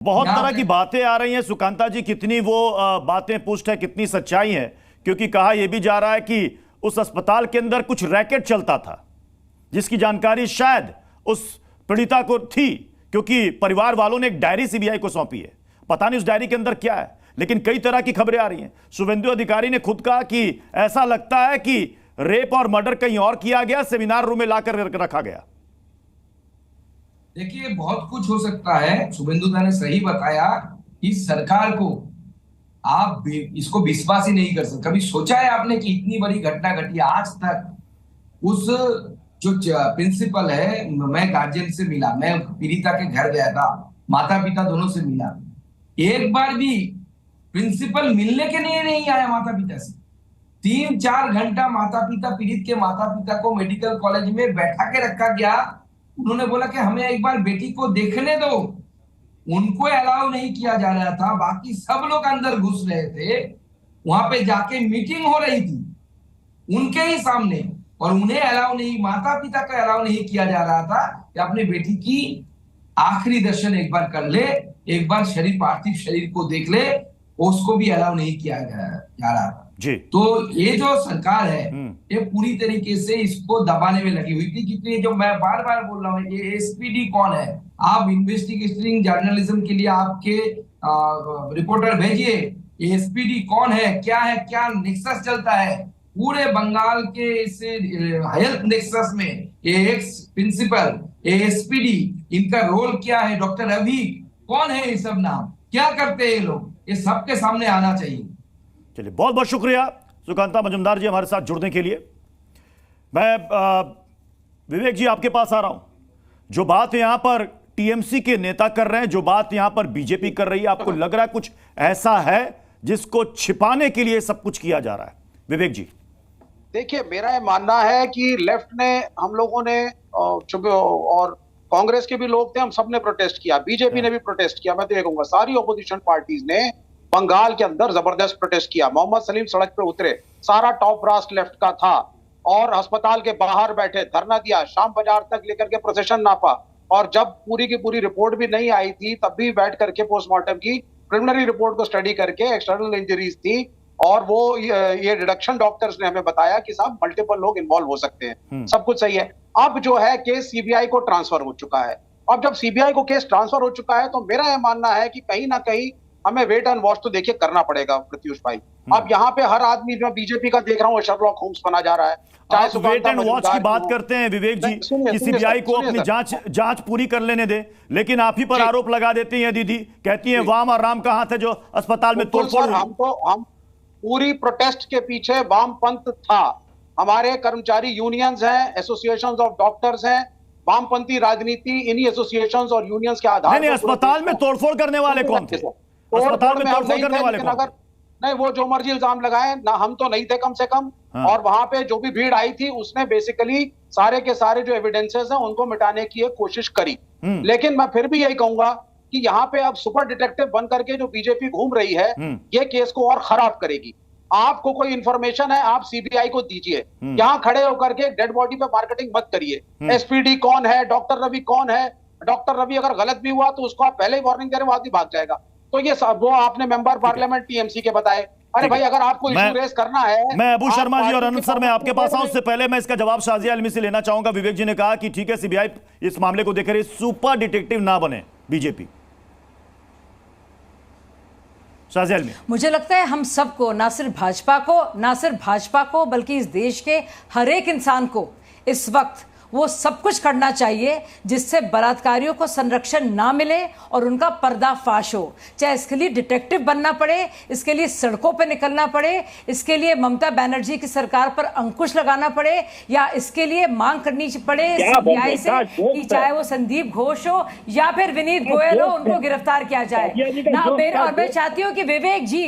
बहुत तरह की बातें आ रही हैं सुकांता जी, कितनी वो बातें पुष्ट है, कितनी सच्चाई है। क्योंकि कहा यह भी जा रहा है कि उस अस्पताल के अंदर कुछ रैकेट चलता था जिसकी जानकारी शायद उस पीड़िता को थी, क्योंकि परिवार वालों ने एक डायरी सीबीआई को सौंपी है। पता नहीं उस डायरी के अंदर क्या है, लेकिन कई तरह की खबरें आ रही हैं। शुभेंदु अधिकारी ने खुद कहा कि ऐसा लगता है कि रेप और मर्डर कहीं और किया गया, सेमिनार रूम में लाकर रखा गया। देखिए, बहुत कुछ हो सकता है। शुभेंदु दा ने सही बताया कि सरकार को आप इसको विश्वास ही नहीं कर सकते। कभी सोचा है आपने कि इतनी बड़ी घटना घटी? आज तक उस जो प्रिंसिपल है, मैं गार्जियन से मिला, मैं पीड़िता के घर गया था, माता पिता दोनों से मिला, एक बार भी प्रिंसिपल मिलने के लिए नहीं आया माता पिता से। 3-4 घंटा माता पिता, पीड़ित के माता पिता को मेडिकल कॉलेज में बैठा के रखा गया। उन्होंने बोला कि हमें एक बार बेटी को देखने दो। उनको अलाउ नहीं किया जा रहा था, बाकी सब लोग अंदर घुस रहे थे। वहां पे जाके मीटिंग हो रही थी उनके ही सामने, और उन्हें अलाउ नहीं, माता पिता को अलाउ नहीं किया जा रहा था कि अपनी बेटी की आखिरी दर्शन एक बार कर ले, एक बार शरीर, पार्थिव शरीर को देख ले। उसको भी अलाउ नहीं किया जा रहा था जी। तो ये जो सरकार है ये पूरी तरीके से इसको दबाने में लगी हुई थी। क्योंकि जो मैं बार बार बोल रहा हूँ, ये एसपीडी कौन है? आप इन्वेस्टिगेटिंग जर्नलिज्म के लिए आपके रिपोर्टर भेजिए। एसपीडी कौन है, क्या नेक्सस चलता है पूरे बंगाल के इस हेल्थ नेक्सस में? ये एक्स प्रिंसिपल, एसपीडी, इनका रोल क्या है? डॉक्टर रवि कौन है? ये सब नाम क्या करते हैं ये लोग? ये सबके सामने आना चाहिए। चलिए, बहुत बहुत शुक्रिया सुकांता मजुमदार जी हमारे साथ जुड़ने के लिए। मैं विवेक जी आपके पास आ रहा हूं। जो बात यहां पर टीएमसी के नेता कर रहे हैं, जो बात यहां पर बीजेपी कर रही है, आपको लग रहा है कुछ ऐसा है जिसको छिपाने के लिए सब कुछ किया जा रहा है? विवेक जी देखिए, मेरा ये मानना है कि लेफ्ट ने, हम लोगों ने और कांग्रेस के भी लोग थे, हम सब ने प्रोटेस्ट किया, बीजेपी ने भी प्रोटेस्ट किया। मैं तो ये कहूंगा सारी ऑपोजिशन पार्टीज ने बंगाल के अंदर जबरदस्त प्रोटेस्ट किया। मोहम्मद सलीम सड़क पे उतरे, सारा टॉप ब्रास लेफ्ट का था, और अस्पताल के बाहर बैठे धरना दिया, शाम बाजार तक लेकर के प्रोसेशन नापा। और जब पूरी की पूरी रिपोर्ट भी नहीं आई थी, तब भी बैठ करके पोस्टमार्टम की प्रिलिमिनरी रिपोर्ट को स्टडी करके, एक्सटर्नल इंजरीज थी, और वो ये रिडक्शन डॉक्टर्स ने हमें बताया कि साहब मल्टीपल लोग इन्वॉल्व हो सकते हैं। सब कुछ सही है। अब जो है केस सीबीआई को ट्रांसफर हो चुका है। अब जब सीबीआई को केस ट्रांसफर हो चुका है, तो मेरा यह मानना है कि कहीं ना कहीं हमें वेट एंड वॉच तो देखिए करना पड़ेगा प्रत्युष भाई। अब यहाँ पे हर आदमी, जो बीजेपी का देख रहा हूँ, शर्लॉक होम्स बना जा रहा है। चाहे वेट एंड वॉच की बात करते हैं विवेक जी कि सीबीआई को अपनी जांच पूरी कर लेने दे, लेकिन आप ही पर आरोप लगा देती हैं दीदी, कहती हैं वाम और राम कहां थे जो अस्पताल में तोड़फोड़? हम पूरी प्रोटेस्ट के पीछे वामपंथ था। हमारे कर्मचारी यूनियंस हैं, एसोसिएशंस ऑफ डॉक्टर्स हैं, वामपंथी राजनीति इन्हीं एसोसिएशंस और यूनियंस के आधार नहीं, अस्पताल में तोड़फोड़ करने वाले कौन थे? अस्पताल में तोड़फोड़ करने वाले कौन? अगर नहीं, वो जो मर्जी इल्जाम लगाए ना, हम तो नहीं थे कम से कम। और वहां पे जो भी भीड़ आई थी, उसने बेसिकली सारे के सारे जो एविडेंसेस हैं उनको मिटाने की एक कोशिश करी। लेकिन मैं फिर भी यही कहूंगा कि यहाँ पे अब सुपर डिटेक्टिव बन करके जो बीजेपी घूम रही है, ये केस को और खराब करेगी। आपको कोई इंफॉर्मेशन है, आप सीबीआई को दीजिए। यहाँ खड़े होकर के डेड बॉडी पे मार्केटिंग मत करिए। एसपीडी कौन है, डॉक्टर रवि कौन है? डॉक्टर रवि अगर गलत भी हुआ तो उसको आप पहले ही वार्निंग दे रहे, वो आदमी भाग जाएगा। तो ये सब वो आपने मेंबर पार्लियामेंट टीएमसी के बताए। अरे भाई, अगर आपको इशू रेस करना है, मैं अबू शर्मा जी और अनंत सर, मैं आपके पास आऊं, उससे पहले मैं इसका जवाब शाजिया आलमी से लेना चाहूंगा। विवेक जी ने कहा कि ठीक है, सीबीआई इस मामले को देख रही, सुपर डिटेक्टिव ना बने बीजेपी। मुझे लगता है हम सबको, ना सिर्फ भाजपा को बल्कि इस देश के हर एक इंसान को इस वक्त वो सब कुछ करना चाहिए जिससे बलात्कारियों को संरक्षण ना मिले और उनका पर्दाफाश हो। चाहे इसके लिए डिटेक्टिव बनना पड़े, इसके लिए सड़कों पर निकलना पड़े, इसके लिए ममता बनर्जी की सरकार पर अंकुश लगाना पड़े, या इसके लिए मांग करनी पड़े सीबीआई से कि चाहे वो संदीप घोष हो या फिर विनीत गोयल हो, उनको गिरफ्तार किया जाए ना। और मैं चाहती हूँ कि विवेक जी,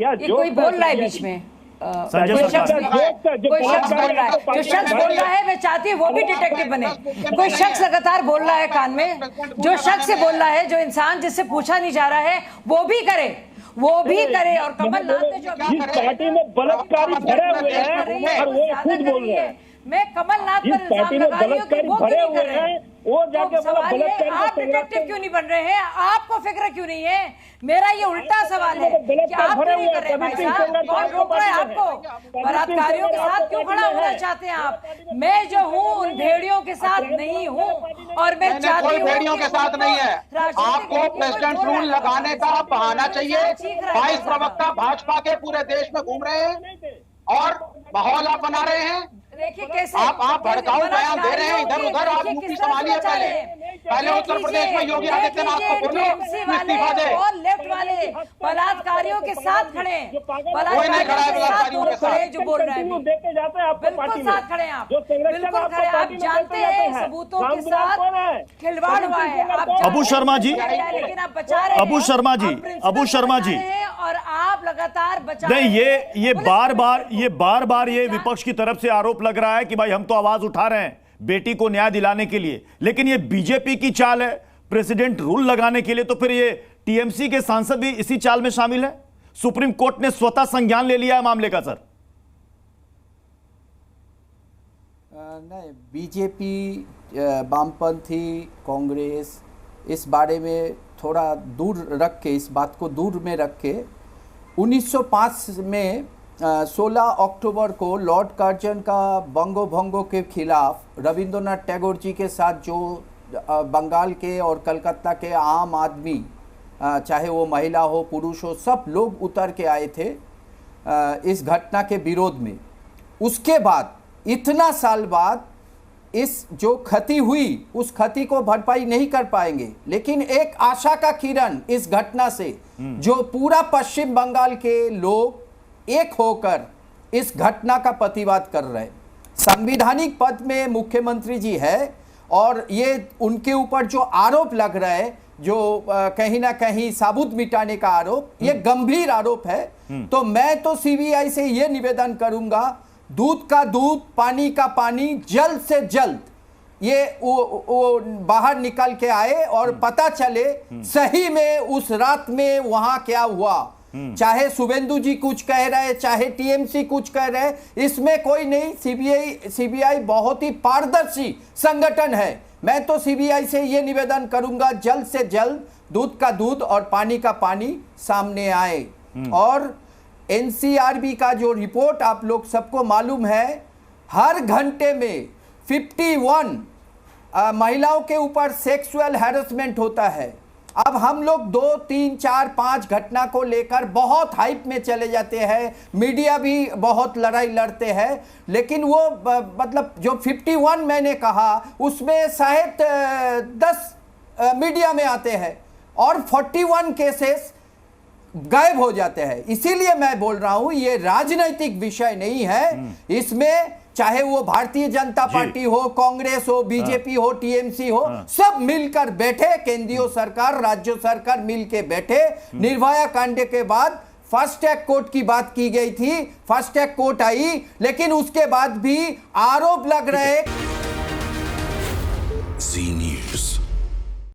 ये कोई बोल रहा है बीच में, कोई शख्स बोल रहा है, जो शख्स बोल रहा है मैं चाहती हूँ वो भी डिटेक्टिव बने। कोई शख्स लगातार बोल रहा है कान में, जो शख्स से बोल रहा है, जो इंसान जिससे पूछा नहीं जा रहा है वो भी करे। और कमलनाथ ने जो पार्टी में बलात्कारी भरे हुए हैं और वो खुद बोल रहे हैं, मैं कमलनाथ पर इल्जाम लगा रही हूं कि वो भरे हुए हैं वो जाके तो सवाल ये, बलात्कार आप डिटेक्टिव क्यों नहीं बन रहे हैं? आपको फिक्र क्यों नहीं है? मेरा ये उल्टा सवाल है कि आप क्यों नहीं कर रहे भाई साहब? कौन रोक रहा है आपको? बलात्कारियों के साथ क्यों खड़ा होना चाहते हैं आप? मैं जो हूँ उन भेड़ियों के साथ नहीं हूँ, और मैं चाहती कोई हूँ भेड़ियों के साथ नहीं है। आपको प्रेसिडेंट रूल लगाने का बहाना चाहिए। 22 प्रवक्ता भाजपा के पूरे देश में घूम रहे हैं और माहौल आप बना रहे हैं। देखिए कैसे आप भड़काऊ बयान दे रहे हैं इधर उधर। आप मुक्ति संभालिए। पहले उत्तर प्रदेश में योगी आदित्यनाथ को बोलो इस्तीफा दे। और लेफ्ट वाले बलात्कारियों के साथ खड़े, कोई नहीं खड़ा है बलात्कारियों के साथ। जो बोल रहे हैं देते जाते हैं आपको बिल्कुल पार्टी में। साथ खड़े हैं आप, जो संरक्षण बिल्कुल आपको खड़े हैं। आप पार्टी में जानते देते हैं जाते हैं। सबूतों के रामविलास कौन है? साथ खिलवाड़ हुआ है। आप अबू शर्मा जी, लेकिन आप बचा रहे हैं। अबू शर्मा जी, अबू शर्मा जी, और आप लगातार बचा नहीं, ये बार बार ये क्या? विपक्ष की तरफ से आरोप लग रहा है कि भाई हम तो आवाज उठा रहे हैं बेटी को न्याय दिलाने के लिए, लेकिन ये बीजेपी की चाल है प्रेसिडेंट रूल लगाने के लिए। तो फिर ये टीएमसी के सांसद भी इसी चाल में शामिल है? सुप्रीम कोर्ट ने स्वतः संज्ञान ले लिया है मामले का सर। नहीं, बीजेपी, वामपंथी, कांग्रेस इस बारे में थोड़ा दूर रख के, इस बात को दूर में रख के 1905 में 16 अक्टूबर को लॉर्ड कर्जन का बंगो भंगो के खिलाफ रविंद्रनाथ टैगोर जी के साथ जो बंगाल के और कलकत्ता के आम आदमी, चाहे वो महिला हो पुरुष हो, सब लोग उतर के आए थे इस घटना के विरोध में। उसके बाद इतना साल बाद इस जो क्षति हुई उस क्षति को भरपाई नहीं कर पाएंगे, लेकिन एक आशा का किरण इस घटना से, जो पूरा पश्चिम बंगाल के लोग एक होकर इस घटना का प्रतिवाद कर रहे हैं। संवैधानिक पद में मुख्यमंत्री जी है और ये उनके ऊपर जो आरोप लग रहा है, जो कहीं ना कहीं साबुत मिटाने का आरोप, ये गंभीर आरोप है। तो मैं तो सीबीआई से ये निवेदन करूंगा, दूध का दूध, पानी का पानी, जल्द से जल्द ये वो बाहर निकल के आए और पता चले सही में उस रात में वहां क्या हुआ। चाहे शुभेंदु जी कुछ कह रहे, चाहे टीएमसी कुछ कह रहे, इसमें कोई नहीं। सीबीआई बहुत ही पारदर्शी संगठन है। मैं तो सीबीआई से ये निवेदन करूंगा, जल्द से जल्द दूध का दूध और पानी का पानी सामने आए। और एनसीआरबी का जो रिपोर्ट आप लोग सबको मालूम है, हर घंटे में 51 महिलाओं के ऊपर सेक्सुअल हैरेसमेंट होता है। अब हम लोग 2, 3, 4, 5 घटना को लेकर बहुत हाइप में चले जाते हैं, मीडिया भी बहुत लड़ाई लड़ते हैं, लेकिन वो मतलब जो 51 मैंने कहा उसमें शायद 10 मीडिया में आते हैं और 41 केसेस गायब हो जाते हैं। इसीलिए मैं बोल रहा हूं ये राजनीतिक विषय नहीं है। इसमें चाहे वो भारतीय जनता पार्टी हो, कांग्रेस हो, बीजेपी हो, टीएमसी हो, सब मिलकर बैठे, केंद्रीय सरकार, राज्य सरकार मिलकर बैठे। निर्भया कांड के बाद फास्ट ट्रैक कोर्ट की बात की गई थी, फास्ट ट्रैक कोर्ट आई, लेकिन उसके बाद भी आरोप लग रहे।